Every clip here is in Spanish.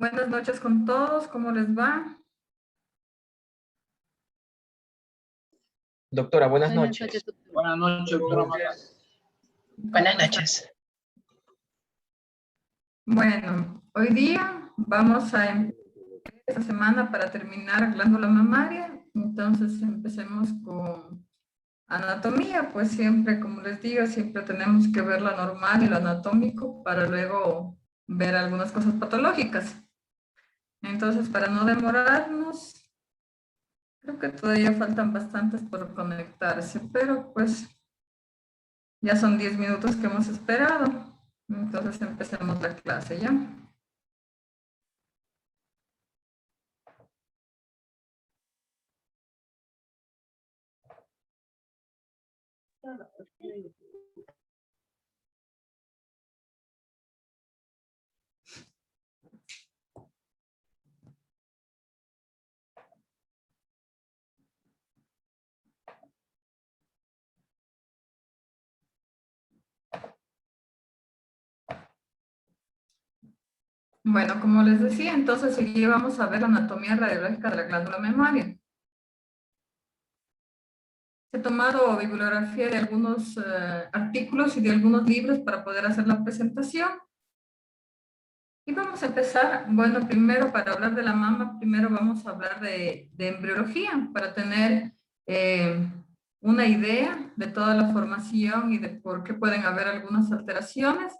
Buenas noches con todos, ¿cómo les va? Doctora, buenas Buenas noches. noches, doctor. Buenas noches, doctora Mata. Buenas noches. Bueno, hoy día vamos a empezar esta semana para terminar glándula mamaria. Entonces empecemos con anatomía, pues siempre, como les digo, siempre tenemos que ver lo normal y lo anatómico para luego ver algunas cosas patológicas. Entonces, para no demorarnos, creo que todavía faltan bastantes por conectarse, pero pues ya son 10 minutos que hemos esperado. Entonces empecemos la clase ya. Bueno, como les decía, entonces aquí vamos a ver la anatomía radiológica de la glándula mamaria. He tomado bibliografía de algunos artículos y de algunos libros para poder hacer la presentación. Y vamos a empezar, bueno, primero para hablar de la mama, primero vamos a hablar de embriología, para tener una idea de toda la formación y de por qué pueden haber algunas alteraciones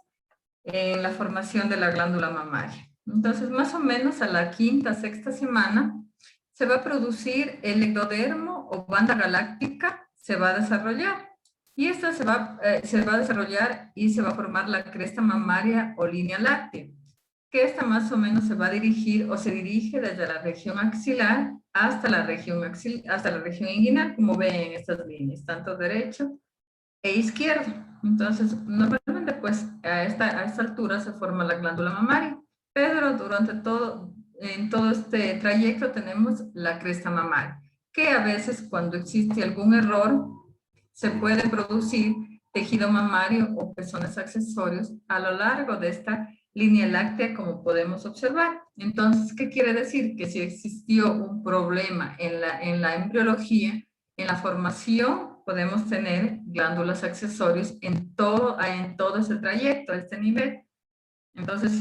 en la formación de la glándula mamaria. Entonces, más o menos a la quinta, sexta semana, se va a producir el ectodermo o banda galáctica, se va a desarrollar. Y esta se va a desarrollar y se va a formar la cresta mamaria o línea láctea, que esta más o menos se va a dirigir o se dirige desde la región axilar hasta la región inguinal, como ven en estas líneas, tanto derecho e izquierdo. Entonces, normalmente, pues, a esta altura se forma la glándula mamaria, pero en todo este trayecto tenemos la cresta mamaria, que a veces cuando existe algún error, se puede producir tejido mamario o pezones accesorios a lo largo de esta línea láctea, como podemos observar. Entonces, ¿qué quiere decir? Que si existió un problema en la embriología, en la formación, podemos tener glándulas accesorias en todo ese trayecto, a este nivel. Entonces,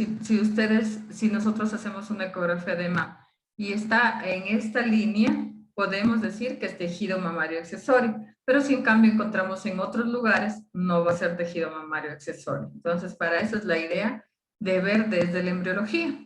si nosotros hacemos una ecografía de mama y está en esta línea, podemos decir que es tejido mamario accesorio, pero si en cambio encontramos en otros lugares, no va a ser tejido mamario accesorio. Entonces, para eso es la idea de ver desde la embriología.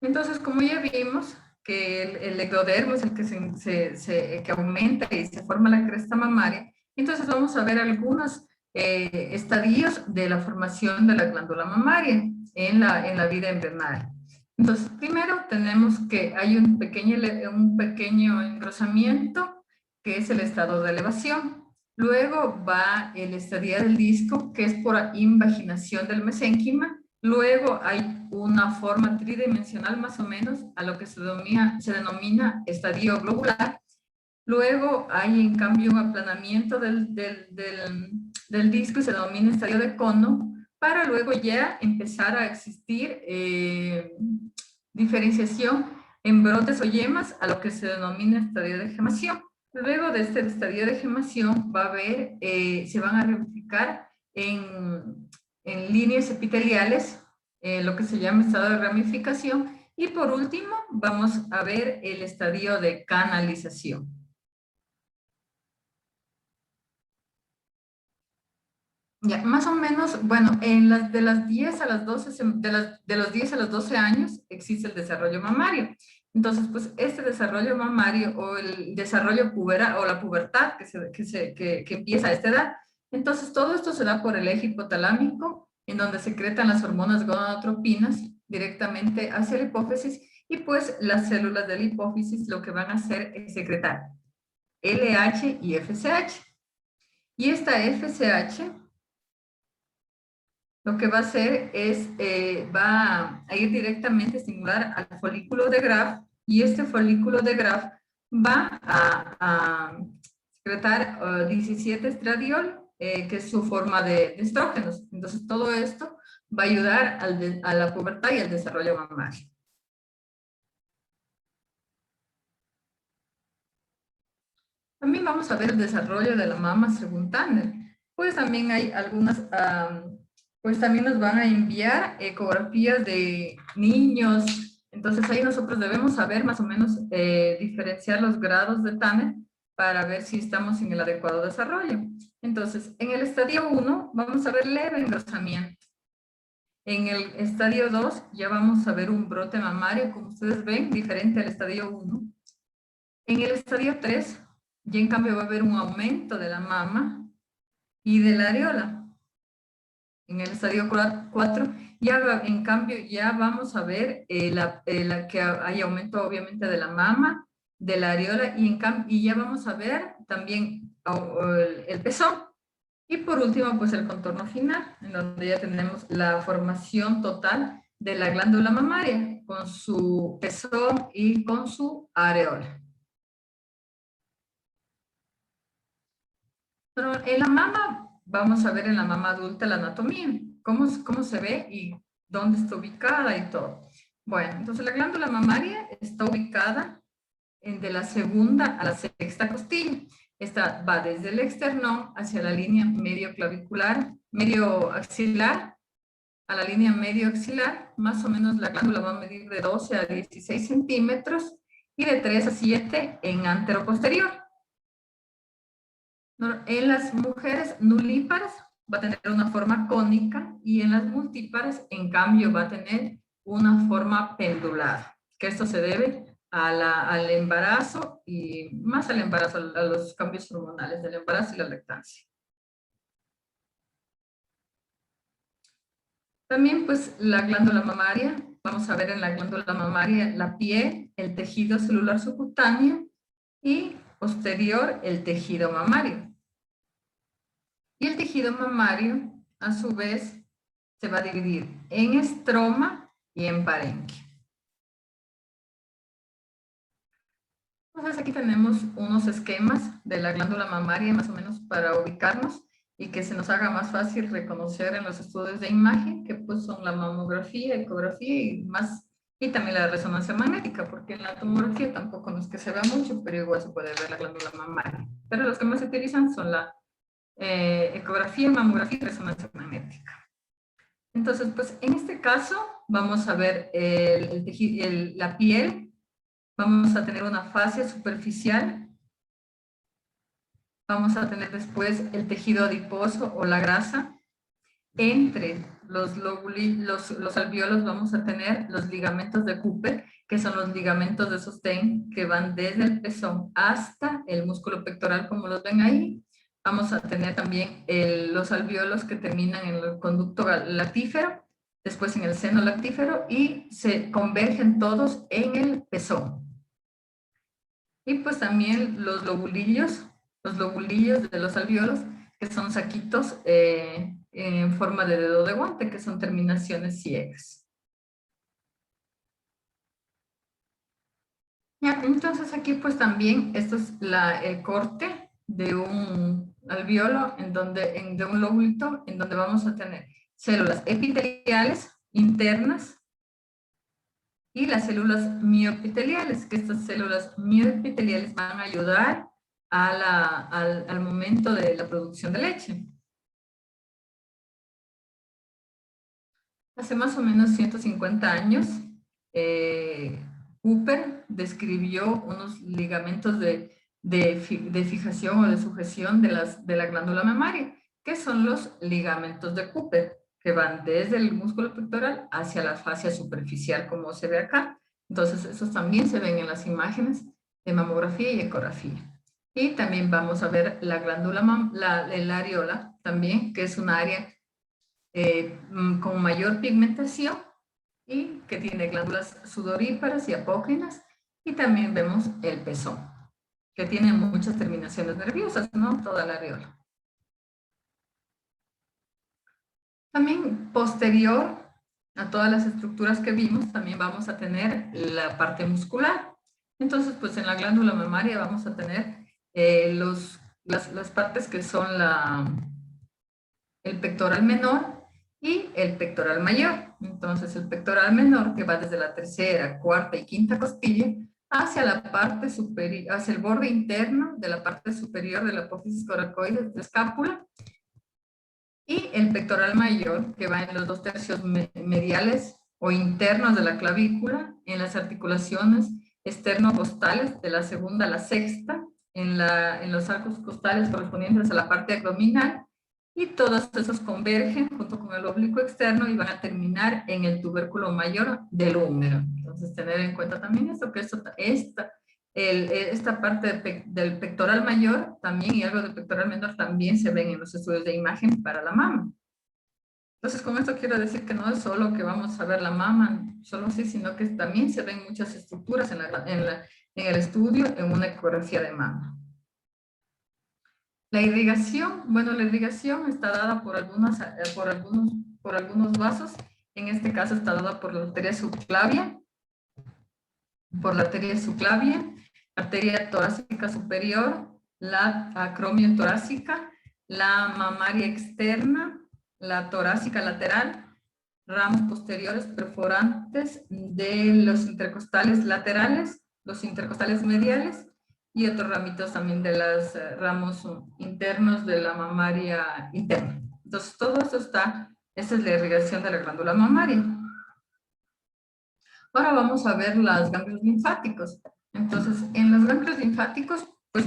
Entonces, como ya vimos, que el ectodermo es el que que aumenta y se forma la cresta mamaria, entonces vamos a ver algunos estadios de la formación de la glándula mamaria en la vida embrionaria. Entonces, primero tenemos que hay un pequeño engrosamiento, que es el estado de elevación. Luego va el estadio del disco, que es por invaginación del mesénquima. Luego hay una forma tridimensional más o menos a lo que se denomina estadio globular. Luego hay en cambio un aplanamiento del disco y se denomina estadio de cono, para luego ya empezar a existir diferenciación en brotes o yemas a lo que se denomina estadio de gemación. Luego de este estadio de gemación va a haber, se van a ramificar en líneas epiteliales, lo que se llama estado de ramificación, y por último vamos a ver el estadio de canalización. Ya, más o menos, bueno, de los 10 a los 10 años existe el desarrollo mamario. Entonces, pues este desarrollo mamario o el desarrollo puberal o la pubertad que empieza a esta edad. Entonces, todo esto se da por el eje hipotalámico, en donde secretan las hormonas gonadotropinas directamente hacia la hipófisis, y pues las células de la hipófisis lo que van a hacer es secretar LH y FSH. Y esta FSH lo que va a hacer es, va a ir directamente a estimular al folículo de Graf, y este folículo de Graf va a secretar 17 estradiol, que es su forma de estrógenos. Entonces todo esto va a ayudar a la pubertad y al desarrollo mamario. También vamos a ver el desarrollo de la mama según Tanner. Pues también hay algunas, pues también nos van a enviar ecografías de niños. Entonces ahí nosotros debemos saber más o menos diferenciar los grados de Tanner para ver si estamos en el adecuado desarrollo. Entonces, en el estadio 1 vamos a ver leve engrosamiento. En el estadio 2 ya vamos a ver un brote mamario, como ustedes ven, diferente al estadio 1. En el estadio 3 ya en cambio va a haber un aumento de la mama y de la areola. En el estadio 4 ya en cambio ya vamos a ver que hay aumento obviamente de la mama, de la areola y ya vamos a ver también el pezón. Y por último, pues el contorno final, en donde ya tenemos la formación total de la glándula mamaria, con su pezón y con su areola. Pero en la mama, vamos a ver en la mama adulta la anatomía, cómo se ve y dónde está ubicada y todo. Bueno, entonces la glándula mamaria está ubicada de la segunda a la sexta costilla. Esta va desde el esternón hacia la línea medio clavicular, medio axilar, a la línea medio axilar. Más o menos la glándula va a medir de 12 a 16 centímetros y de 3 a 7 en anteroposterior. En las mujeres nulíparas va a tener una forma cónica y en las multíparas, en cambio, va a tener una forma pendulada, que esto se debe al embarazo y más al embarazo, a los cambios hormonales del embarazo y la lactancia. También pues la glándula mamaria, vamos a ver en la glándula mamaria la piel, el tejido celular subcutáneo y posterior el tejido mamario. Y el tejido mamario, a su vez, se va a dividir en estroma y en parenquia. Entonces aquí tenemos unos esquemas de la glándula mamaria, más o menos para ubicarnos y que se nos haga más fácil reconocer en los estudios de imagen, que pues son la mamografía, ecografía y también la resonancia magnética, porque en la tomografía tampoco no es que se vea mucho, pero igual se puede ver la glándula mamaria. Pero los que más se utilizan son la ecografía, mamografía y resonancia magnética. Entonces, pues en este caso vamos a ver la piel, vamos a tener una fascia superficial, vamos a tener después el tejido adiposo o la grasa. Entre los alvéolos vamos a tener los ligamentos de Cooper, que son los ligamentos de sostén que van desde el pezón hasta el músculo pectoral, como los ven ahí. Vamos a tener también los alvéolos que terminan en el conducto lactífero, después en el seno lactífero y se convergen todos en el pezón. Y pues también los lobulillos de los alvéolos, que son saquitos en forma de dedo de guante, que son terminaciones ciegas. Ya, entonces aquí pues también esto es el corte de un alvéolo, de un lobulito, en donde vamos a tener células epiteliales internas y las células mioepiteliales, que estas células mioepiteliales van a ayudar al momento de la producción de leche. Hace más o menos 150 años, Cooper describió unos ligamentos de fijación o de sujeción de la glándula mamaria, que son los ligamentos de Cooper, que van desde el músculo pectoral hacia la fascia superficial, como se ve acá. Entonces, esos también se ven en las imágenes de mamografía y ecografía. Y también vamos a ver la glándula, la areola, también, que es un área con mayor pigmentación y que tiene glándulas sudoríparas y apócrinas. Y también vemos el pezón, que tiene muchas terminaciones nerviosas, ¿no? Toda la areola. También posterior a todas las estructuras que vimos, también vamos a tener la parte muscular. Entonces, pues en la glándula mamaria vamos a tener las partes que son el pectoral menor y el pectoral mayor. Entonces, el pectoral menor, que va desde la tercera, cuarta y quinta costilla, hacia la parte superior, hacia el borde interno de la parte superior de la apófisis coracoides de escápula, y el pectoral mayor, que va en los 2/3 mediales o internos de la clavícula, en las articulaciones esternocostales de la segunda a la sexta, en los arcos costales correspondientes a la parte abdominal, y todos esos convergen junto con el oblicuo externo y van a terminar en el tubérculo mayor del húmero. Entonces, tener en cuenta también esto, que esta parte del pectoral mayor también y algo del pectoral menor también se ven en los estudios de imagen para la mama. Entonces, con esto quiero decir que no es solo que vamos a ver la mama, solo así, sino que también se ven muchas estructuras en el estudio en una ecografía de mama. La irrigación, bueno, la irrigación está dada por algunos vasos. En este caso está dada por la arteria subclavia, arteria torácica superior, la acromio torácica, la mamaria externa, la torácica lateral, ramos posteriores perforantes de los intercostales laterales, los intercostales mediales y otros ramitos también de los ramos internos de la mamaria interna. Entonces, todo esto esta es la irrigación de la glándula mamaria. Ahora vamos a ver los ganglios linfáticos. Entonces, en los ganglios linfáticos, pues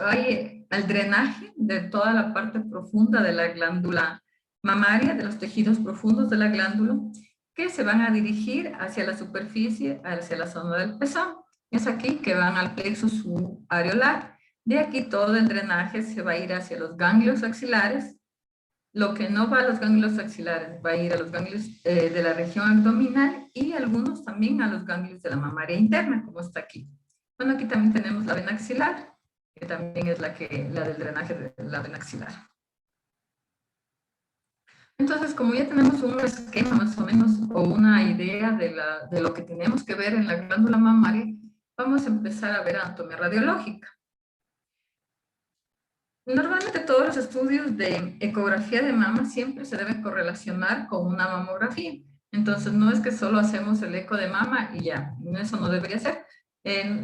hay el drenaje de toda la parte profunda de la glándula mamaria, de los tejidos profundos de la glándula, que se van a dirigir hacia la superficie, hacia la zona del pezón. Es aquí que van al plexo subareolar. De aquí todo el drenaje se va a ir hacia los ganglios axilares. Lo que no va a los ganglios axilares va a ir a los ganglios de la región abdominal y algunos también a los ganglios de la mamaria interna, como está aquí. Bueno, aquí también tenemos la vena axilar, que también es la del drenaje de la vena axilar. Entonces, como ya tenemos un esquema más o menos o una idea de lo que tenemos que ver en la glándula mamaria, vamos a empezar a ver anatomía radiológica. Normalmente todos los estudios de ecografía de mama siempre se deben correlacionar con una mamografía. Entonces, no es que solo hacemos el eco de mama y ya, eso no debería ser.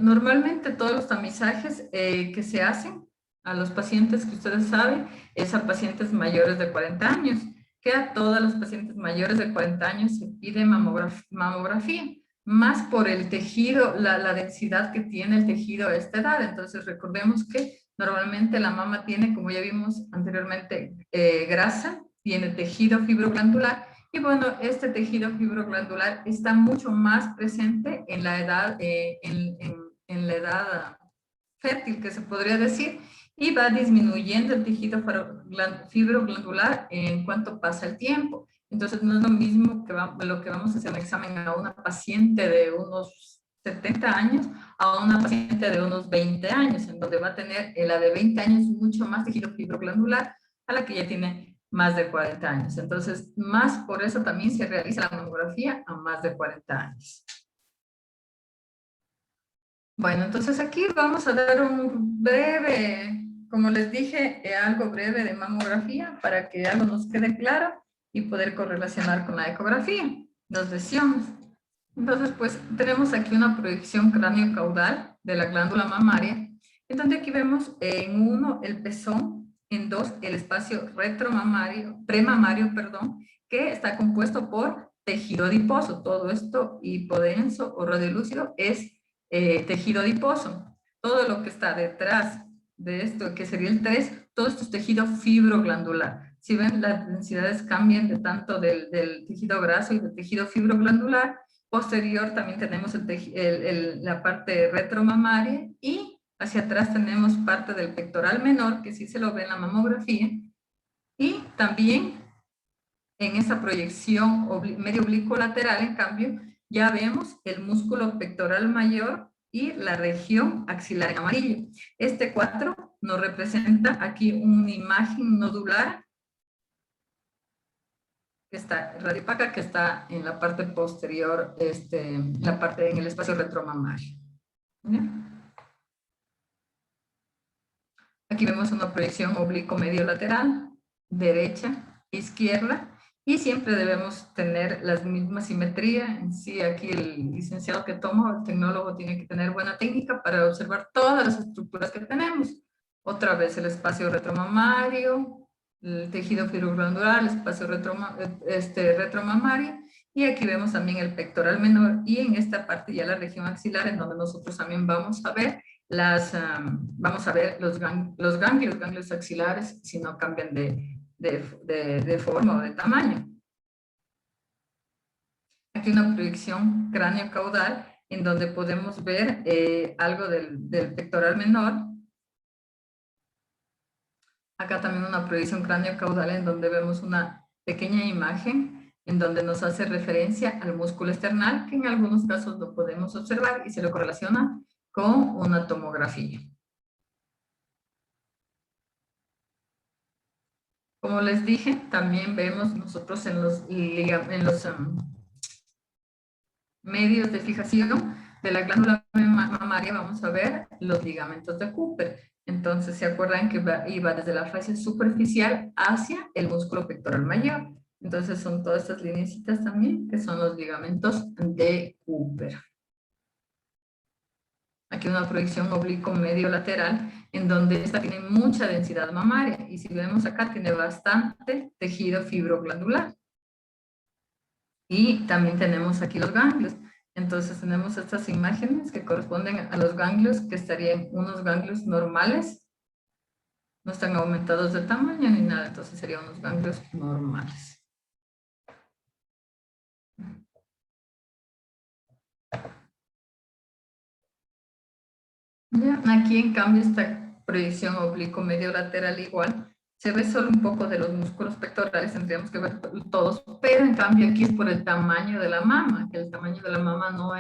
Normalmente todos los tamizajes que se hacen a los pacientes que ustedes saben es a pacientes mayores de 40 años, que a todas las pacientes mayores de 40 años se pide mamografía, más por el tejido, la densidad que tiene el tejido a esta edad. Entonces, recordemos que normalmente la mama tiene, como ya vimos anteriormente, grasa, tiene tejido fibroglandular, y bueno, este tejido fibroglandular está mucho más presente en la edad, en la edad fértil, que se podría decir, y va disminuyendo el tejido fibroglandular en cuanto pasa el tiempo. Entonces, no es lo mismo que lo que vamos a hacer un examen a una paciente de unos 70 años a una paciente de unos 20 años, en donde va a tener la de 20 años mucho más tejido fibroglandular a la que ya tiene más de 40 años. Entonces, más por eso también se realiza la mamografía a más de 40 años. Bueno, entonces aquí vamos a dar un breve, como les dije, algo breve de mamografía para que algo nos quede claro y poder correlacionar con la ecografía, las lesiones. Entonces, pues tenemos aquí una proyección cráneo-caudal de la glándula mamaria, en donde aquí vemos en 1 el pezón, en 2 el espacio retromamario, premamario, perdón, que está compuesto por tejido adiposo. Todo esto hipodenso o radiolúcido es tejido adiposo. Todo lo que está detrás de esto, que sería el 3, todo esto es tejido fibroglandular. Si ven, las densidades cambian de tanto del tejido graso y del tejido fibroglandular. Posterior también tenemos la parte retromamaria y hacia atrás tenemos parte del pectoral menor, que sí se lo ve en la mamografía, y también en esa proyección medio oblicuo lateral, en cambio, ya vemos el músculo pectoral mayor y la región axilar en amarillo. Este 4 nos representa aquí una imagen nodular que está radiopaca, que está en la parte posterior, en el espacio retromamario. ¿Bien? Aquí vemos una proyección oblicuo medio lateral, derecha, izquierda, Y siempre debemos tener la misma simetría. En sí, aquí el licenciado que toma, el tecnólogo, tiene que tener buena técnica para observar todas las estructuras que tenemos. Otra vez el espacio retromamario, el tejido fibroglandular, el espacio retromamario. Y aquí vemos también el pectoral menor. Y en esta parte ya la región axilar, en donde nosotros también vamos a ver los ganglios axilares, si no cambian de forma o de tamaño. Aquí una proyección cráneo-caudal en donde podemos ver algo del pectoral menor. Acá también una proyección cráneo-caudal en donde vemos una pequeña imagen en donde nos hace referencia al músculo esternal, que en algunos casos lo podemos observar y se lo correlaciona con una tomografía. Como les dije, también vemos nosotros en los medios de fijación de la glándula mamaria, vamos a ver los ligamentos de Cooper. Entonces, ¿se acuerdan que iba desde la fascia superficial hacia el músculo pectoral mayor? Entonces, son todas estas lineecitas también que son los ligamentos de Cooper. Aquí una proyección oblicuo medio lateral en donde esta tiene mucha densidad mamaria y si vemos acá tiene bastante tejido fibroglandular. Y también tenemos aquí los ganglios. Entonces tenemos estas imágenes que corresponden a los ganglios, que estarían unos ganglios normales. No están aumentados de tamaño ni nada, entonces serían unos ganglios normales. Ya, aquí en cambio esta proyección oblicuo medio lateral igual. Se ve solo un poco de los músculos pectorales, tendríamos que ver todos, pero en cambio aquí es por el tamaño de la mama, que el tamaño de la mama no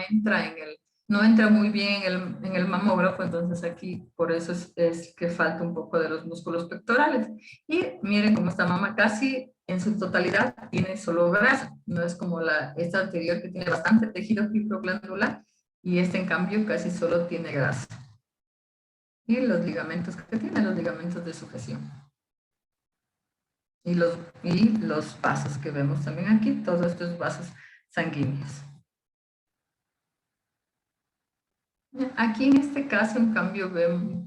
entra muy bien en el mamógrafo, entonces aquí por eso es que falta un poco de los músculos pectorales. Y miren cómo esta mama casi en su totalidad tiene solo grasa, no es como esta anterior que tiene bastante tejido fibroglandular y este en cambio casi solo tiene grasa. Y los ligamentos que tiene, los ligamentos de sujeción. Y los vasos que vemos también aquí, todos estos vasos sanguíneos. Aquí en este caso, en cambio,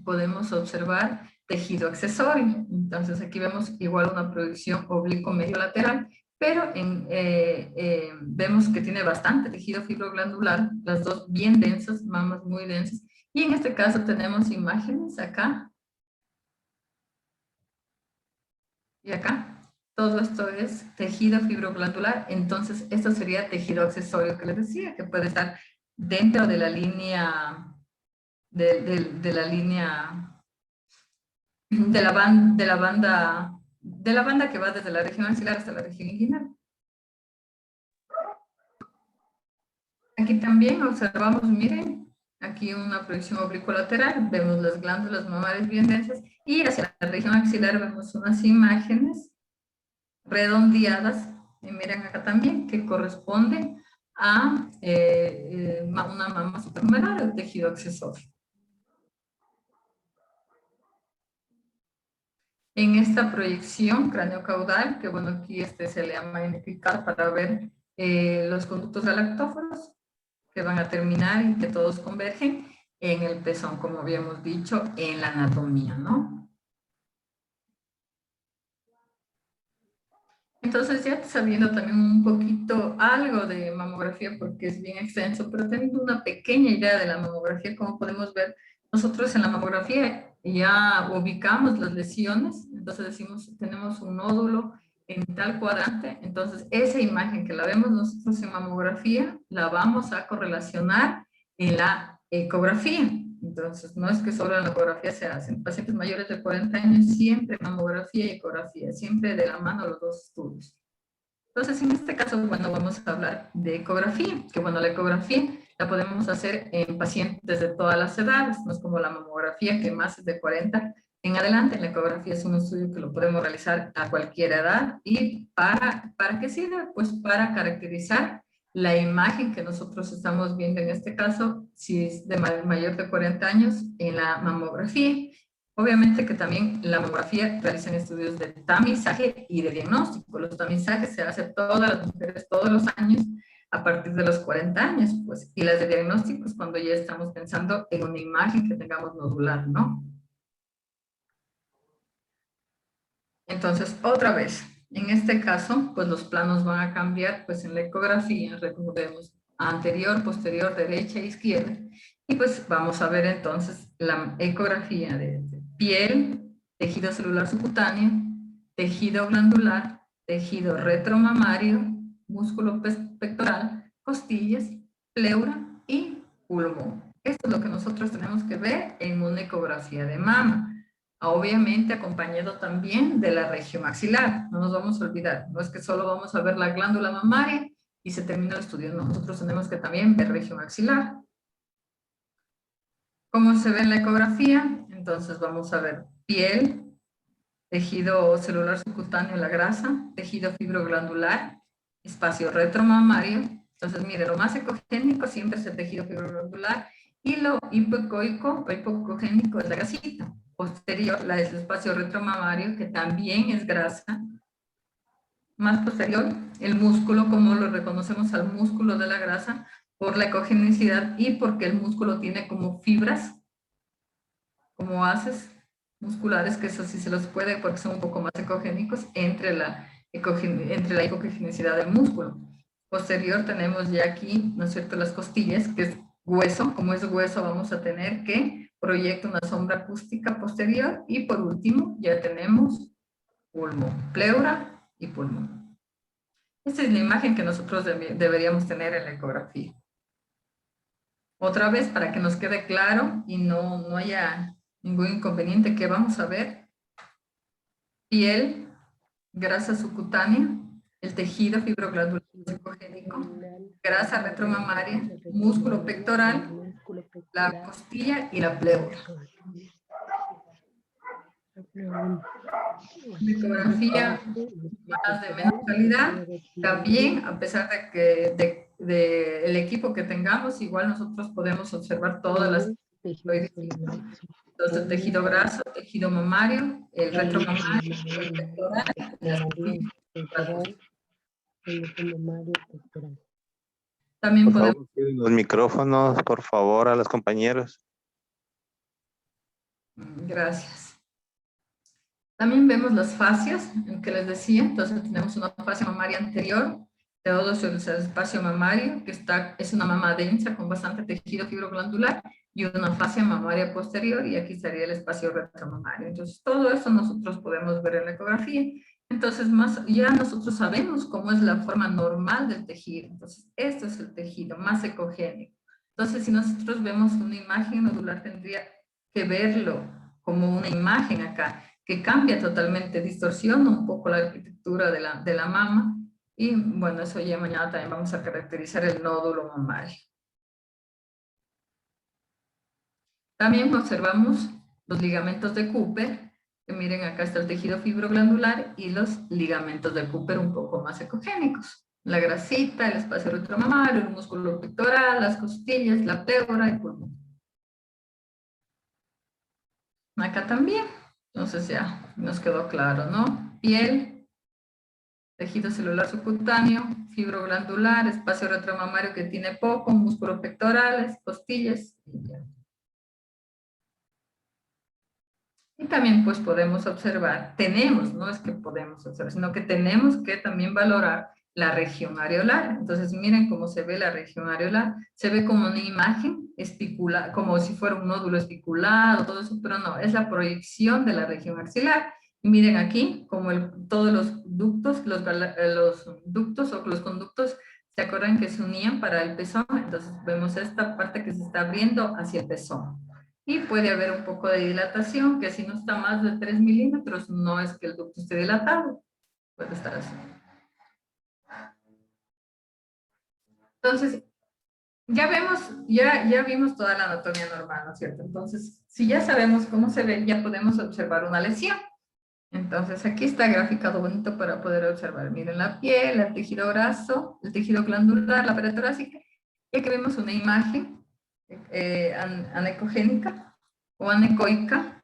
podemos observar tejido accesorio. Entonces aquí vemos igual una proyección oblicuo medio lateral, pero vemos que tiene bastante tejido fibroglandular, las dos bien densas, mamas muy densas. Y en este caso tenemos imágenes acá y acá. Todo esto es tejido fibroglandular, entonces esto sería tejido accesorio que les decía, que puede estar dentro de la línea, de la línea, de la banda que va desde la región axilar hasta la región inguinal. Aquí también observamos, miren, aquí una proyección oblicuo lateral, vemos las glándulas mamarias bien densas y hacia la región axilar vemos unas imágenes redondeadas, y miren acá también, que corresponden a una mama supernumeral, el tejido accesorio. En esta proyección cráneo-caudal, que bueno, aquí se le llama magnificar para ver los conductos galactóforos, que van a terminar y que todos convergen en el pezón, como habíamos dicho, en la anatomía, ¿no? Entonces ya sabiendo también un poquito algo de mamografía, porque es bien extenso, pero teniendo una pequeña idea de la mamografía, como podemos ver, nosotros en la mamografía ya ubicamos las lesiones, entonces decimos, tenemos un nódulo en tal cuadrante, entonces esa imagen que la vemos nosotros en mamografía, la vamos a correlacionar en la ecografía. Entonces, no es que solo la ecografía se hace. En pacientes mayores de 40 años, siempre mamografía y ecografía, siempre de la mano los dos estudios. Entonces, en este caso, bueno, vamos a hablar de ecografía, que bueno, la ecografía la podemos hacer en pacientes de todas las edades, no es como la mamografía, que más es de 40 en adelante. La ecografía es un estudio que lo podemos realizar a cualquier edad. ¿Y para qué sirve? Pues para caracterizar la imagen que nosotros estamos viendo en este caso, si es de mayor de 40 años, en la mamografía. Obviamente que también la mamografía realizan estudios de tamizaje y de diagnóstico. Los tamizajes se hacen todas las mujeres todos los años a partir de los 40 años, pues, y las de diagnóstico es cuando ya estamos pensando en una imagen que tengamos nodular, ¿no? Entonces, otra vez, en este caso, pues los planos van a cambiar, pues en la ecografía, recordemos, anterior, posterior, derecha, izquierda, y pues vamos a ver entonces la ecografía de piel, tejido celular subcutáneo, tejido glandular, tejido retromamario, músculo pectoral, costillas, pleura y pulmón. Esto es lo que nosotros tenemos que ver en una ecografía de mama. Obviamente acompañado también de la región maxilar. No nos vamos a olvidar. No es que solo vamos a ver la glándula mamaria y se termina el estudio. No, nosotros tenemos que también ver región maxilar. ¿Cómo se ve en la ecografía? Entonces vamos a ver piel, tejido celular subcutáneo, la grasa, tejido fibroglandular, espacio retromamario. Entonces, mire, lo más ecogénico siempre es el tejido fibroglandular y lo hipoecoico o hipocogénico es la grasita. Posterior, la del espacio retromamario, que también es grasa. Más posterior, el músculo, como lo reconocemos al músculo de la grasa, por la ecogenicidad y porque el músculo tiene como fibras, como haces musculares, que eso sí se los puede porque son un poco más ecogénicos entre la hipogenicidad del músculo. Posterior tenemos ya aquí, ¿no es cierto?, las costillas, que es hueso. Como es hueso vamos a tener que proyecta una sombra acústica posterior y por último ya tenemos pulmón, pleura y pulmón. Esta es la imagen que nosotros deberíamos tener en la ecografía. Otra vez para que nos quede claro y no haya ningún inconveniente, que vamos a ver: piel, grasa subcutánea, el tejido fibroglandular ecogénico, grasa retromamaria, músculo pectoral, la costilla y la pleura. Ecografía más de menos calidad, también a pesar de que el equipo que tengamos, igual nosotros podemos observar todas las el tejido graso, tejido mamario, el retromamario, el pectoral, las costillas. También Por podemos... favor, piden los micrófonos, por favor, a los compañeros. Gracias. También vemos las fascias, en que les decía. Entonces tenemos una fascia mamaria anterior, todo el espacio mamario, que es una mama densa con bastante tejido fibroglandular, y una fascia mamaria posterior, y aquí estaría el espacio retromamario. Entonces todo eso nosotros podemos ver en la ecografía. Entonces ya nosotros sabemos cómo es la forma normal del tejido. Entonces este es el tejido más ecogénico. Entonces si nosotros vemos una imagen nodular, tendría que verlo como una imagen acá, que cambia totalmente, distorsiona un poco la arquitectura de la mama. Y bueno, eso ya mañana también vamos a caracterizar el nódulo mamario. También observamos los ligamentos de Cooper, que miren, acá está el tejido fibroglandular y los ligamentos de Cooper un poco más ecogénicos. La grasita, el espacio retromamario, el músculo pectoral, las costillas, la pleura y el pulmón. Acá también. Entonces ya nos quedó claro, ¿no? Piel, tejido celular subcutáneo, fibroglandular, espacio retromamario que tiene poco, músculo pectorales, costillas. Y también pues podemos observar, no es que podemos observar, sino que tenemos que también valorar la región areolar. Entonces miren cómo se ve la región areolar. Se ve como una imagen espiculada, como si fuera un nódulo espiculado, todo eso, pero no, es la proyección de la región axilar. Y miren aquí, como todos los ductos, los ductos o los conductos, ¿se acuerdan que se unían para el pezón? Entonces vemos esta parte que se está abriendo hacia el pezón. Y puede haber un poco de dilatación, que si no está más de 3 milímetros, no es que el ducto esté dilatado. Puede estar así. Entonces, ya vimos toda la anatomía normal, ¿no es cierto? Entonces, si ya sabemos cómo se ve, ya podemos observar una lesión. Entonces, aquí está graficado bonito para poder observar. Miren la piel, el tejido graso, el tejido glandular, la pared torácica. Y aquí vemos una imagen anecogénica o anecoica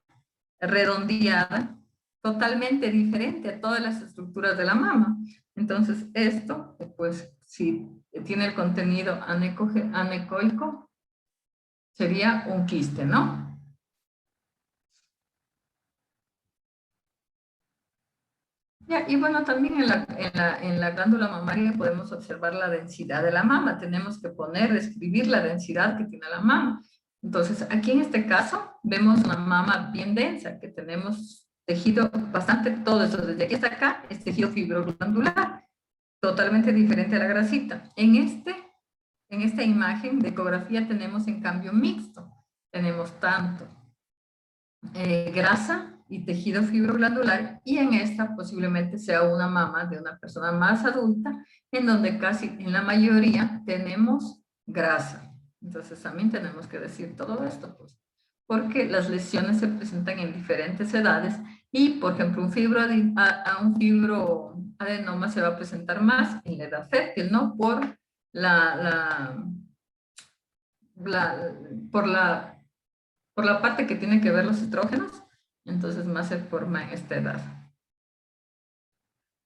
redondeada, totalmente diferente a todas las estructuras de la mama. Entonces, esto, pues, si tiene el contenido anecoico, sería un quiste, ¿no? Ya, y bueno, también en la glándula mamaria podemos observar la densidad de la mama. Tenemos que escribir la densidad que tiene la mama. Entonces, aquí en este caso, vemos una mama bien densa, que tenemos tejido bastante, todo eso, desde aquí hasta acá, es tejido fibroglandular, totalmente diferente a la grasita. En esta imagen de ecografía tenemos en cambio mixto. Tenemos tanto grasa y tejido fibroglandular, y en esta posiblemente sea una mama de una persona más adulta, en donde casi en la mayoría tenemos grasa. Entonces también tenemos que decir todo esto, pues, porque las lesiones se presentan en diferentes edades y, por ejemplo, un fibroadenoma se va a presentar más en la edad fértil, ¿no? Por por la parte que tiene que ver los estrógenos, entonces más se forma en esta edad.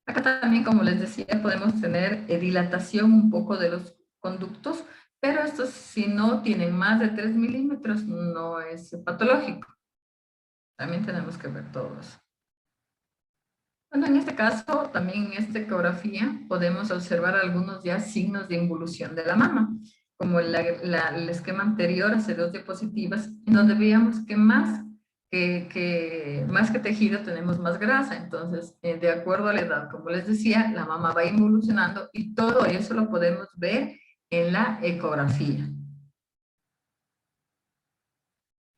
Acá también, como les decía, podemos tener dilatación un poco de los conductos, pero estos, si no tienen más de 3 milímetros, no es patológico. También tenemos que ver todo eso. Bueno, en este caso, también en esta ecografía, podemos observar algunos ya signos de involución de la mama, como el esquema anterior hace 2 diapositivas, en donde veíamos que más que tejido tenemos más grasa. Entonces, de acuerdo a la edad, como les decía, la mama va involucionando y todo eso lo podemos ver en la ecografía.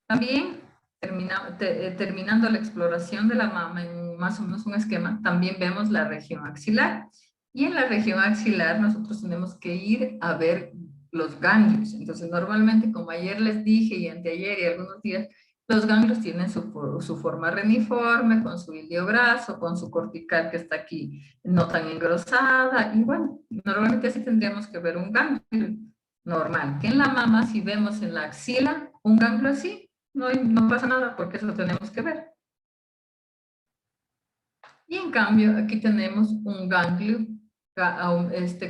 También, terminando la exploración de la mama en más o menos un esquema, también vemos la región axilar. Y en la región axilar nosotros tenemos que ir a ver los ganglios. Entonces, normalmente, como ayer les dije y anteayer y algunos días, los ganglios tienen su forma reniforme, con su hilio graso, con su cortical que está aquí no tan engrosada. Y bueno, normalmente así tendríamos que ver un ganglio normal. Que en la mama, si vemos en la axila un ganglio así, no pasa nada porque eso tenemos que ver. Y en cambio, aquí tenemos un ganglio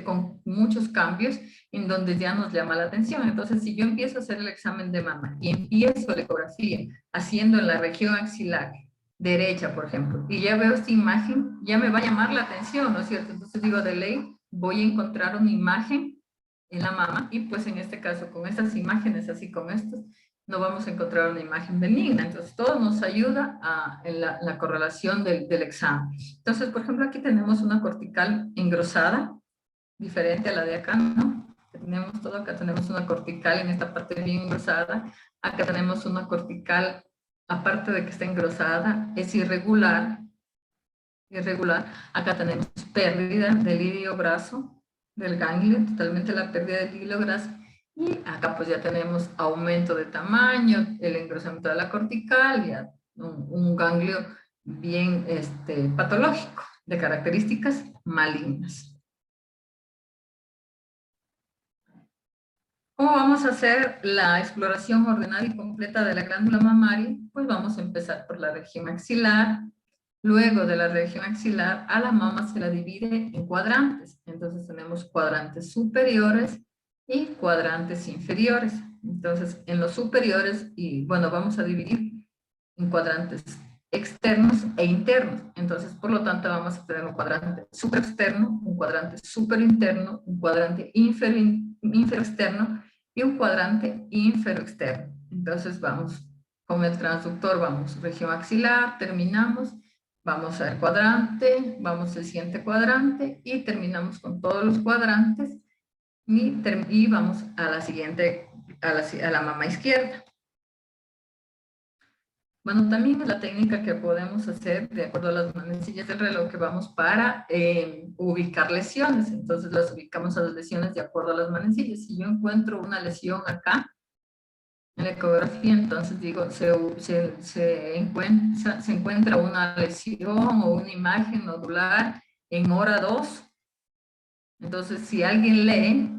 con muchos cambios en donde ya nos llama la atención. Entonces, si yo empiezo a hacer el examen de mama y empiezo la ecografía haciendo en la región axilar derecha, por ejemplo, y ya veo esta imagen, ya me va a llamar la atención, ¿no es cierto? Entonces digo, de ley, voy a encontrar una imagen en la mama y pues en este caso, con estas imágenes, así con estas, no vamos a encontrar una imagen benigna. Entonces, todo nos ayuda en la correlación del examen. Entonces, por ejemplo, aquí tenemos una cortical engrosada, diferente a la de acá, ¿no? Tenemos todo, acá tenemos una cortical en esta parte bien engrosada. Acá tenemos una cortical, aparte de que está engrosada, es irregular. Acá tenemos pérdida del hilio graso, del ganglio, totalmente la pérdida del hilio graso. Y acá pues ya tenemos aumento de tamaño, el engrosamiento de la cortical, ya un ganglio bien patológico, de características malignas. ¿Cómo vamos a hacer la exploración ordenada y completa de la glándula mamaria? Pues vamos a empezar por la región axilar. Luego de la región axilar, a la mama se la divide en cuadrantes. Entonces tenemos cuadrantes superiores y cuadrantes inferiores. Entonces, en los superiores, y bueno, vamos a dividir en cuadrantes externos e internos. Entonces, por lo tanto, vamos a tener un cuadrante superexterno, un cuadrante superinterno, un cuadrante inferoexterno y un cuadrante inferoexterno. Entonces, vamos con el transductor, vamos región axilar, terminamos, vamos al cuadrante, vamos al siguiente cuadrante y terminamos con todos los cuadrantes y vamos a la siguiente, a la mama izquierda. Bueno, también es la técnica que podemos hacer de acuerdo a las manecillas del reloj que vamos para ubicar lesiones. Entonces las ubicamos a las lesiones de acuerdo a las manecillas. Si yo encuentro una lesión acá en la ecografía, entonces digo, se encuentra una lesión o una imagen nodular en hora 2. Entonces, si alguien lee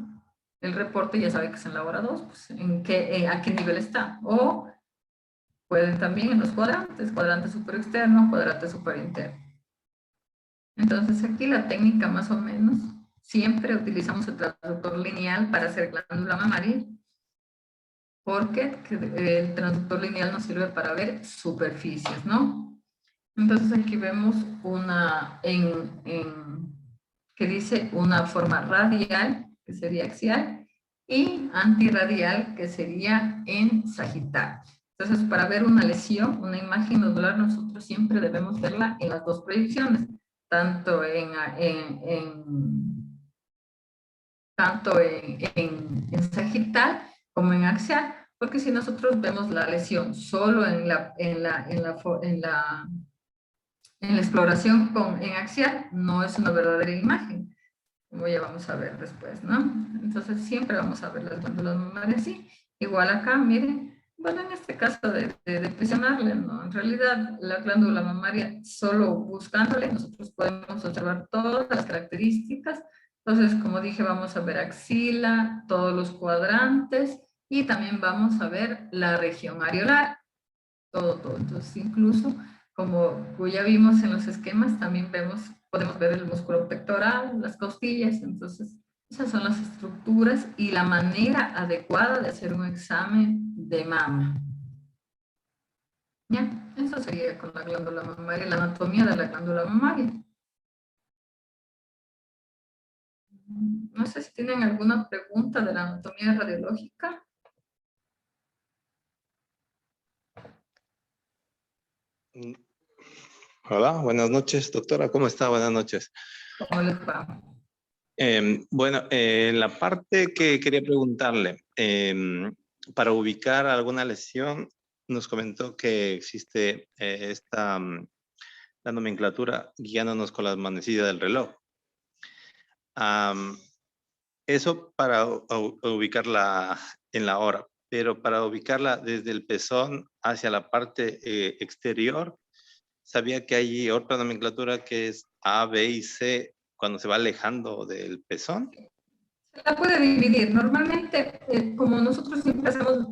el reporte, ya sabe que es en la hora 2, pues a qué nivel está. O pueden también en los cuadrantes, cuadrante superexterno, cuadrante superinterno. Entonces aquí la técnica más o menos, siempre utilizamos el transductor lineal para hacer glándula mamaria, porque el transductor lineal nos sirve para ver superficies, ¿no? Entonces aquí vemos una que dice una forma radial, que sería axial, y antirradial, que sería en sagital. Entonces, para ver una lesión, una imagen nodular, nosotros siempre debemos verla en las dos proyecciones, tanto en sagital como en axial, porque si nosotros vemos la lesión solo en la exploración en axial, no es una verdadera imagen, como ya vamos a ver después, ¿no? Entonces siempre vamos a ver las glándulas mamarias así. Igual acá, miren, bueno, en este caso de presionarle, ¿no? En realidad, la glándula mamaria, solo buscándole, nosotros podemos observar todas las características. Entonces, como dije, vamos a ver axila, todos los cuadrantes, y también vamos a ver la región areolar, todo. Entonces, incluso, como ya vimos en los esquemas, también podemos ver el músculo pectoral, las costillas. Entonces, esas son las estructuras y la manera adecuada de hacer un examen de mama. ¿Ya? Eso sería con la glándula mamaria, la anatomía de la glándula mamaria. No sé si tienen alguna pregunta de la anatomía radiológica. Hola, buenas noches, doctora. ¿Cómo está? Buenas noches. ¿Cómo les va? Bueno, la parte que quería preguntarle, para ubicar alguna lesión, nos comentó que existe la nomenclatura guiándonos con las manecillas del reloj. Eso para ubicarla en la hora, pero para ubicarla desde el pezón hacia la parte exterior, sabía que hay otra nomenclatura que es A, B y C cuando se va alejando del pezón. Se la puede dividir. Normalmente, como nosotros siempre hacemos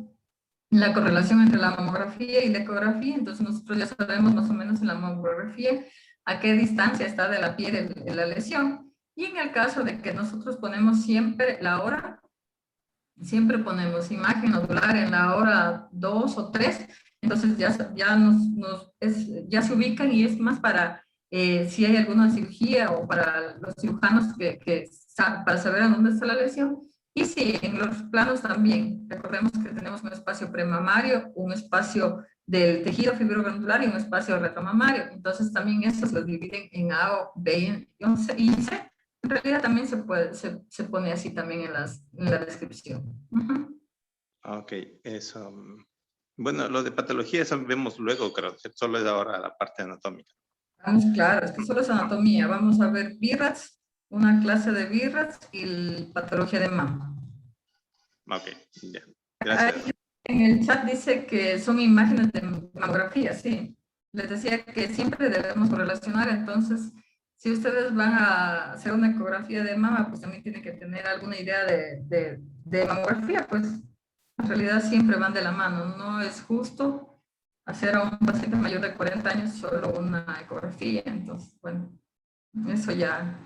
la correlación entre la mamografía y la ecografía, entonces nosotros ya sabemos más o menos en la mamografía a qué distancia está de la piel la lesión. Y en el caso de que nosotros ponemos siempre la hora, siempre ponemos imagen nodular en la hora 2 o 3, entonces ya se ubican, y es más para si hay alguna cirugía o para los cirujanos para saber a dónde está la lesión. Y sí, en los planos también, recordemos que tenemos un espacio premamario, un espacio del tejido fibroglandular y un espacio retromamario. Entonces también estos los dividen en A, o B y C. En realidad también se pone así también en la descripción. Ok, eso. Bueno, lo de patología, eso vemos luego, creo. Solo es ahora la parte anatómica. Vamos, claro, es que solo es anatomía. Vamos a ver BIRATS, una clase de BIRATS y patología de mama. Ok, ya. Gracias. Ahí en el chat dice que son imágenes de mamografía, sí. Les decía que siempre debemos correlacionar, entonces, si ustedes van a hacer una ecografía de mama, pues también tienen que tener alguna idea de mamografía, pues en realidad siempre van de la mano. No es justo hacer a un paciente mayor de 40 años solo una ecografía, entonces, bueno, eso ya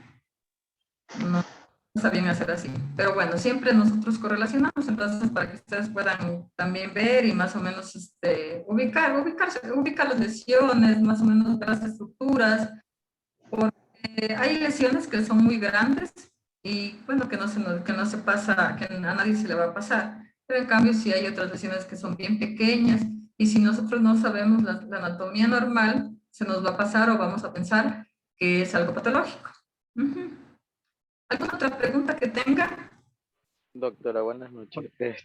no está bien hacer así. Pero bueno, siempre nosotros correlacionamos, entonces para que ustedes puedan también ver y más o menos ubicar las lesiones, más o menos ver las estructuras, porque hay lesiones que son muy grandes y bueno, que no se pasa, que a nadie se le va a pasar. Pero en cambio sí hay otras lesiones que son bien pequeñas, y si nosotros no sabemos la anatomía normal, se nos va a pasar o vamos a pensar que es algo patológico. ¿Alguna otra pregunta que tenga? Doctora, buenas noches. Ya,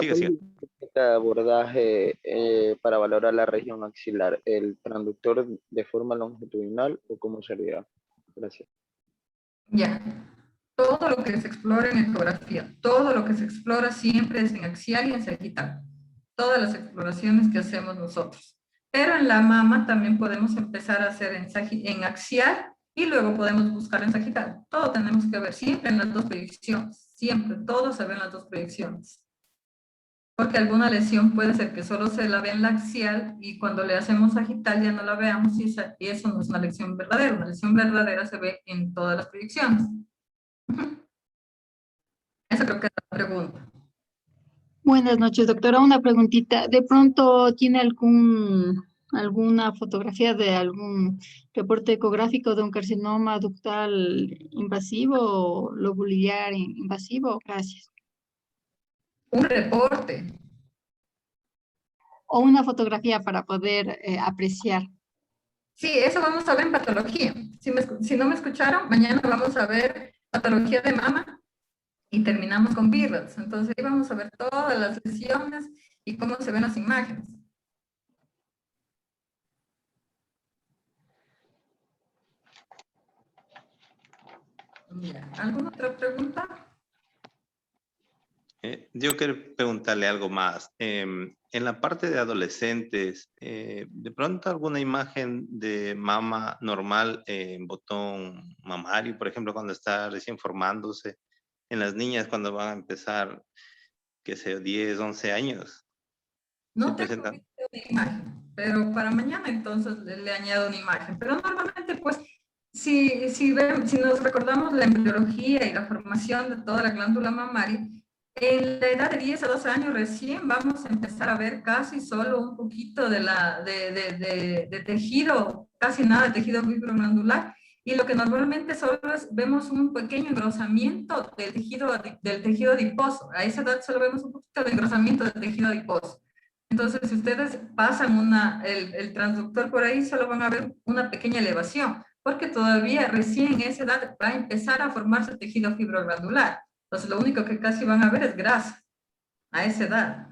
sigue, sigue. De abordaje para valorar la región axilar, ¿el transductor de forma longitudinal o cómo sería? Gracias. Ya. Todo lo que se explora en ecografía, todo lo que se explora siempre es en axial y en sagital. Todas las exploraciones que hacemos nosotros. Pero en la mama también podemos empezar a hacer en axial y luego podemos buscar en sagital. Todo tenemos que ver siempre en las dos proyecciones. Siempre, todo se ve en las dos proyecciones. porque alguna lesión puede ser que solo se la vea en la axial y cuando le hacemos sagital ya no la veamos y eso no es una lesión verdadera. Una lesión verdadera se ve en todas las proyecciones. Esa creo que es la pregunta. Buenas noches, doctora. Una preguntita. ¿De pronto tiene alguna fotografía de algún reporte ecográfico de un carcinoma ductal invasivo o lobular invasivo? Gracias. Un reporte. O una fotografía para poder apreciar. Sí, eso vamos a ver en patología. Si no me escucharon, mañana vamos a ver patología de mama y terminamos con BIRADS. Entonces ahí vamos a ver todas las lesiones y cómo se ven las imágenes. Ya. ¿Alguna otra pregunta? Yo quiero preguntarle algo más. En la parte de adolescentes, ¿de pronto alguna imagen de mama normal en botón mamario, por ejemplo, cuando está recién formándose, en las niñas cuando van a empezar, qué sé, 10, 11 años? No ¿Se tengo presentan? visto una imagen, pero para mañana entonces le añado una imagen. Pero normalmente, pues, si nos recordamos la embriología y la formación de toda la glándula mamaria, en la edad de 10 a 12 años recién vamos a empezar a ver casi solo un poquito de tejido, casi nada de tejido fibroglandular, y lo que normalmente solo vemos un pequeño engrosamiento del tejido adiposo. A esa edad solo vemos un poquito de engrosamiento del tejido adiposo. Entonces, si ustedes pasan el transductor por ahí, solo van a ver una pequeña elevación, porque todavía recién en esa edad va a empezar a formarse tejido fibroglandular. Entonces, lo único que casi van a ver es grasa a esa edad.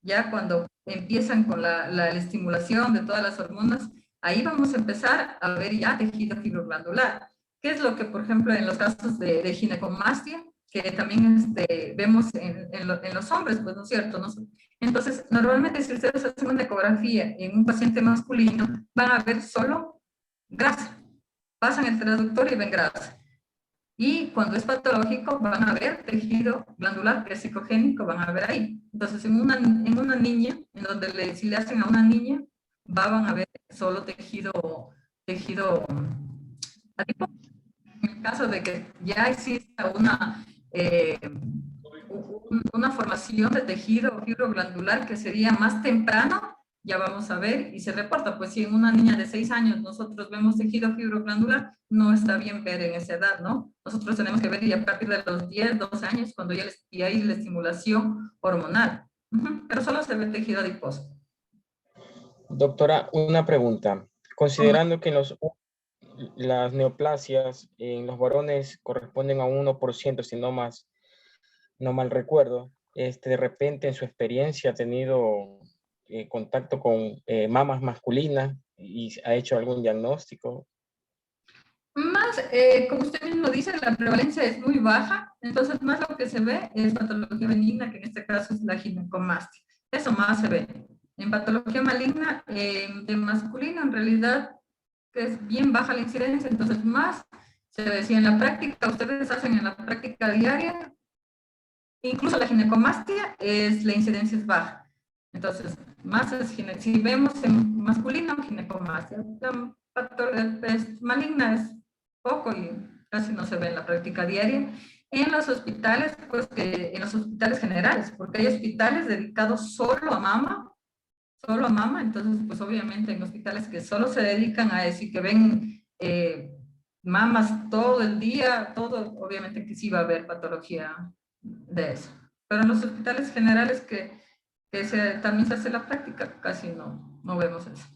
Ya cuando empiezan con la estimulación de todas las hormonas, ahí vamos a empezar a ver ya tejido fibroglandular. ¿Qué es lo que, por ejemplo, en los casos de ginecomastia, que también vemos en los hombres, pues, ¿no es cierto? ¿No? Entonces, normalmente si ustedes hacen una ecografía en un paciente masculino, van a ver solo grasa. Pasan el transductor y ven grasa. Y cuando es patológico, van a ver tejido glandular vesicogénico, van a ver ahí. Entonces, en una niña, en donde si le hacen a una niña, van a ver solo tejido adiposo. En el caso de que ya exista una formación de tejido fibroglandular que sería más temprano, ya vamos a ver y se reporta. Pues si en una niña de 6 años nosotros vemos tejido fibroglandular, no está bien ver en esa edad, ¿no? Nosotros tenemos que ver ya a partir de los 10, 12 años, cuando ya hay la estimulación hormonal. Pero solo se ve tejido adiposo. Doctora, una pregunta. Considerando que las neoplasias en los varones corresponden a un 1%, si no más, no mal recuerdo, de repente en su experiencia ha tenido contacto con mamas masculinas y ha hecho algún diagnóstico. Más, como usted mismo dice, la prevalencia es muy baja, entonces más lo que se ve es patología benigna, que en este caso es la ginecomastia. Eso más se ve. En patología maligna de masculino, en realidad, que es bien baja la incidencia, entonces más se ve. Si en la práctica, ustedes hacen en la práctica diaria, incluso la ginecomastia, la incidencia es baja. Entonces, más si vemos en masculino, ginecomastia. Maligna es poco y casi no se ve en la práctica diaria. En los hospitales, pues en los hospitales generales, porque hay hospitales dedicados solo a mama, entonces pues obviamente en hospitales que solo se dedican a eso y que ven mamas todo el día, todo, obviamente que sí va a haber patología de eso. Pero en los hospitales generales también se hace la práctica, casi no vemos eso.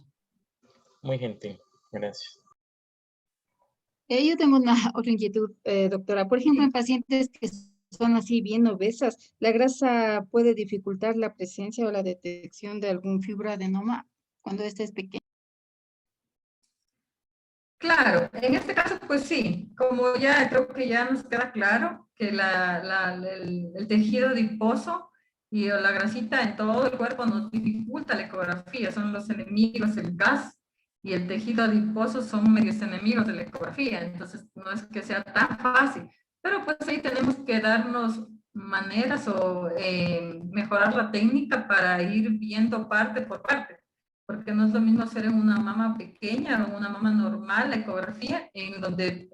Muy gentil, gracias. Yo tengo una otra inquietud, doctora. Por ejemplo, en pacientes que son así bien obesas, ¿la grasa puede dificultar la presencia o la detección de algún fibroadenoma cuando este es pequeño? Claro, en este caso, pues sí, como ya creo que ya nos queda claro que el tejido adiposo y la grasita en todo el cuerpo nos dificulta la ecografía, son los enemigos, el gas y el tejido adiposo son medios enemigos de la ecografía, entonces no es que sea tan fácil, pero pues ahí tenemos que darnos maneras o mejorar la técnica para ir viendo parte por parte, porque no es lo mismo hacer en una mama pequeña o una mama normal, la ecografía, en donde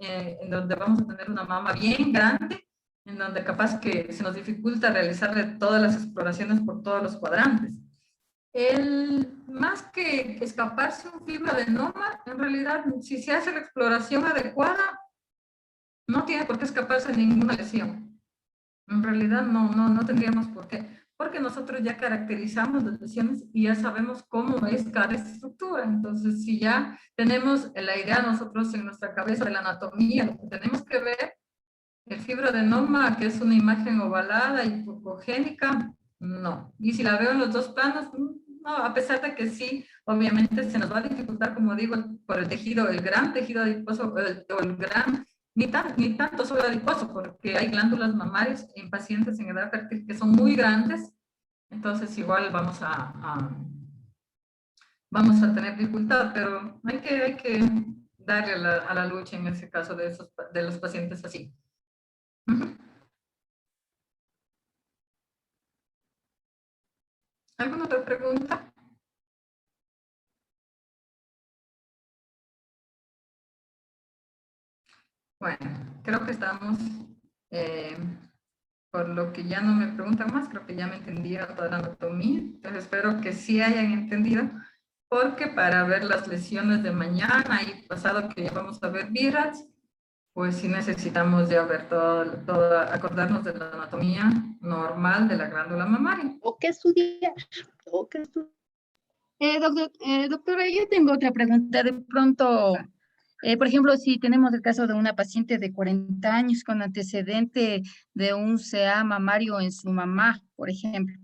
vamos a tener una mama bien grande, en donde capaz que se nos dificulta realizarle todas las exploraciones por todos los cuadrantes. Más que escaparse un fibroadenoma, en realidad, si se hace la exploración adecuada, no tiene por qué escaparse ninguna lesión. En realidad no tendríamos por qué, porque nosotros ya caracterizamos las lesiones y ya sabemos cómo es cada estructura. Entonces, si ya tenemos la idea nosotros en nuestra cabeza de la anatomía, lo que tenemos que ver, el fibroadenoma, que es una imagen ovalada y hipocogénica, no. Y si la veo en los dos planos, no, a pesar de que sí, obviamente se nos va a dificultar, como digo, por el tejido, el gran tejido adiposo, o el gran, ni tanto solo adiposo, porque hay glándulas mamarias en pacientes en edad fértil que son muy grandes, entonces igual vamos a tener dificultad, pero hay que darle a la lucha en ese caso de los pacientes así. ¿Alguna otra pregunta? Bueno, creo que estamos, por lo que ya no me preguntan más, creo que ya me entendieron toda la anatomía, entonces espero que sí hayan entendido, porque para ver las lesiones de mañana y pasado que ya vamos a ver VIRATS, pues sí necesitamos ya ver acordarnos de la anatomía normal de la glándula mamaria. ¿O qué estudiar? Doctora, yo tengo otra pregunta. De pronto, por ejemplo, si tenemos el caso de una paciente de 40 años con antecedente de un CA mamario en su mamá, por ejemplo,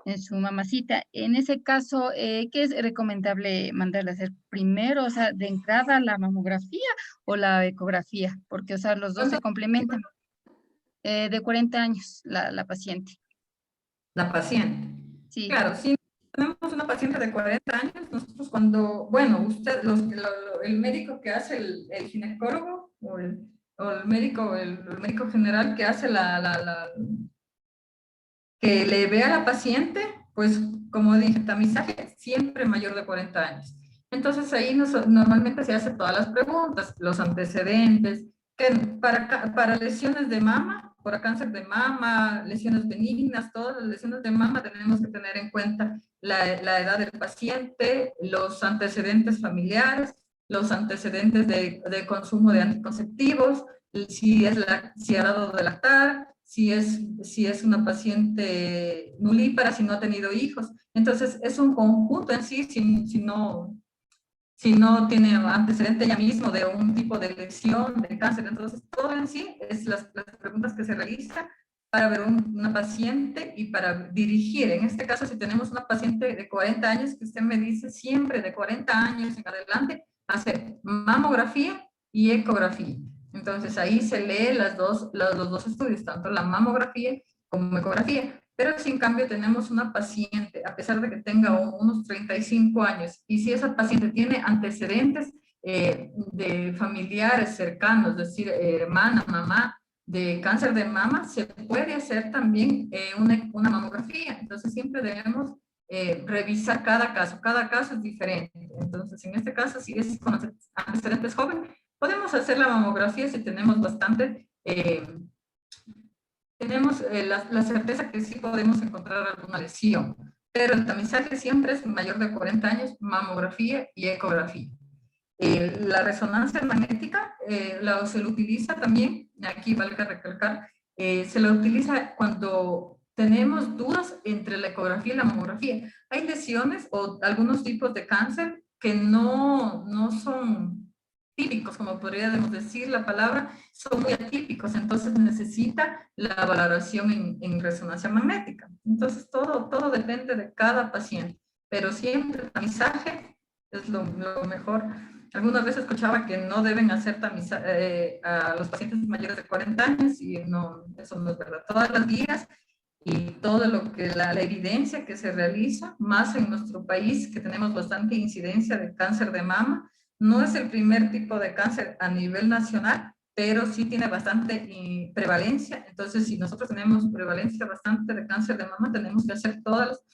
en su mamacita, en ese caso, ¿qué es recomendable mandarle a hacer primero? O sea, de entrada la mamografía o la ecografía, porque, o sea, los dos se complementan. De 40 años, la paciente. La paciente. Sí. Claro, si tenemos una paciente de 40 años, nosotros el médico que hace el ginecólogo o el médico general que hace que le ve a la paciente, pues como dije, tamizaje siempre mayor de 40 años. Entonces ahí normalmente se hacen todas las preguntas, los antecedentes, que para lesiones de mama, para cáncer de mama, lesiones benignas, todas las lesiones de mama tenemos que tener en cuenta la edad del paciente, los antecedentes familiares, los antecedentes de consumo de anticonceptivos, si ha dado de lactar, si es una paciente nulípara, si no ha tenido hijos. Entonces, es un conjunto en sí, si no tiene antecedente ya mismo de un tipo de lesión, de cáncer. Entonces, todo en sí es las preguntas que se realizan para ver una paciente y para dirigir. En este caso, si tenemos una paciente de 40 años, que usted me dice siempre de 40 años en adelante, hacer mamografía y ecografía. Entonces, ahí se lee los dos estudios, tanto la mamografía como ecografía. Pero si en cambio tenemos una paciente, a pesar de que tenga unos 35 años, y si esa paciente tiene antecedentes de familiares cercanos, es decir, hermana, mamá, de cáncer de mama, se puede hacer también una mamografía. Entonces siempre debemos revisar cada caso es diferente. Entonces en este caso, si es con antecedentes jóvenes, podemos hacer la mamografía si tenemos bastante, tenemos la certeza que sí podemos encontrar alguna lesión, pero el tamizaje siempre es mayor de 40 años, mamografía y ecografía. La resonancia magnética se lo utiliza también, aquí valga recalcar, se lo utiliza cuando tenemos dudas entre la ecografía y la mamografía. Hay lesiones o algunos tipos de cáncer que no son típicos, como podríamos decir la palabra, son muy atípicos, entonces necesita la valoración en resonancia magnética. Entonces todo depende de cada paciente, pero siempre el tamizaje es lo mejor. Algunas veces escuchaba que no deben hacer tamizaje a los pacientes mayores de 40 años y no, eso no es verdad. Todas las guías y todo lo que la evidencia que se realiza, más en nuestro país, que tenemos bastante incidencia de cáncer de mama, no es el primer tipo de cáncer a nivel nacional, pero sí tiene bastante prevalencia. Entonces, si nosotros tenemos prevalencia bastante de cáncer de mama, tenemos que hacer todas las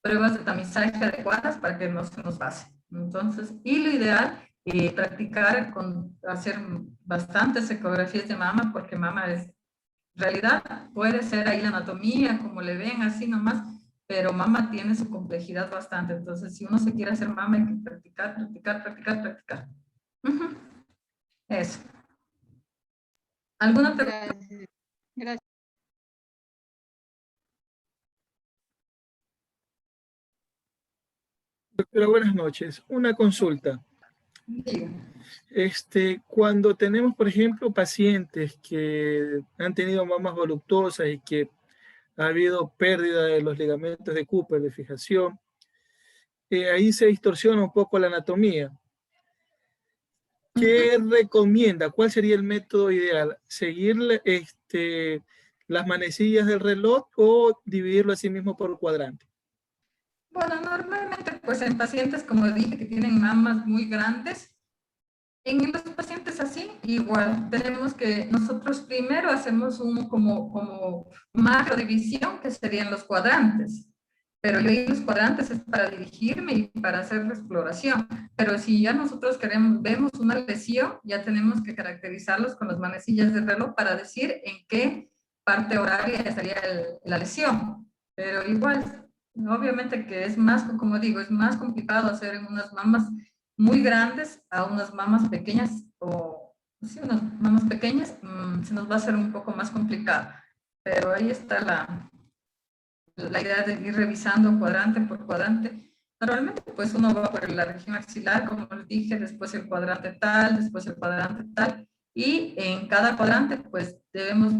pruebas de tamizaje adecuadas para que no se nos pase. Entonces, y lo ideal, practicar hacer bastantes ecografías de mama, porque mama es, en realidad, puede ser ahí la anatomía, como le ven, así nomás, pero mama tiene su complejidad bastante. Entonces, si uno se quiere hacer mama, hay que practicar, practicar, practicar, practicar. Eso. ¿Alguna pregunta? Gracias. Gracias. Doctora, buenas noches. Una consulta. Cuando tenemos, por ejemplo, pacientes que han tenido mamas voluptuosas y que ha habido pérdida de los ligamentos de Cooper, de fijación, ahí se distorsiona un poco la anatomía. ¿Qué recomienda? ¿Cuál sería el método ideal? ¿Seguir las manecillas del reloj o dividirlo así mismo por cuadrante? Bueno, normalmente, pues en pacientes, como dije, que tienen mamas muy grandes, en los pacientes así, igual, tenemos que, nosotros primero hacemos como macro división, que serían los cuadrantes. Pero yo los cuadrantes es para dirigirme y para hacer la exploración. Pero si ya nosotros vemos una lesión, ya tenemos que caracterizarlos con las manecillas del reloj para decir en qué parte horaria estaría la lesión. Pero igual, obviamente que es más, como digo, es más complicado hacer en unas mamas muy grandes a unas mamas pequeñas, o sí, unas mamas pequeñas, se nos va a hacer un poco más complicado. Pero ahí está la idea de ir revisando cuadrante por cuadrante. Normalmente, pues uno va por la región axilar, como les dije, después el cuadrante tal, después el cuadrante tal, y en cada cuadrante, pues debemos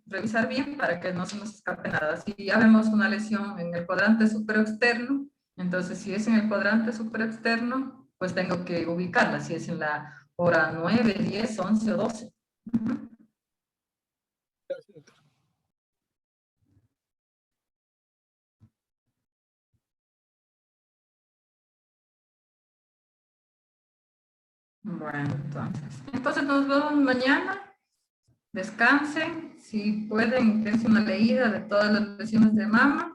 revisar bien para que no se nos escape nada. Si ya vemos una lesión en el cuadrante superexterno, entonces si es en el cuadrante superexterno, pues tengo que ubicarla, si es en la hora 9, 10, 11 o 12. Bueno, entonces nos vemos mañana. Descansen. Si pueden, dense una leída de todas las lesiones de mama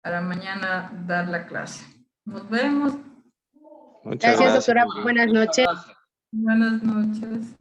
para mañana dar la clase. Nos vemos. Muchas Gracias, doctora. gracias. Buenas noches. Buenas noches.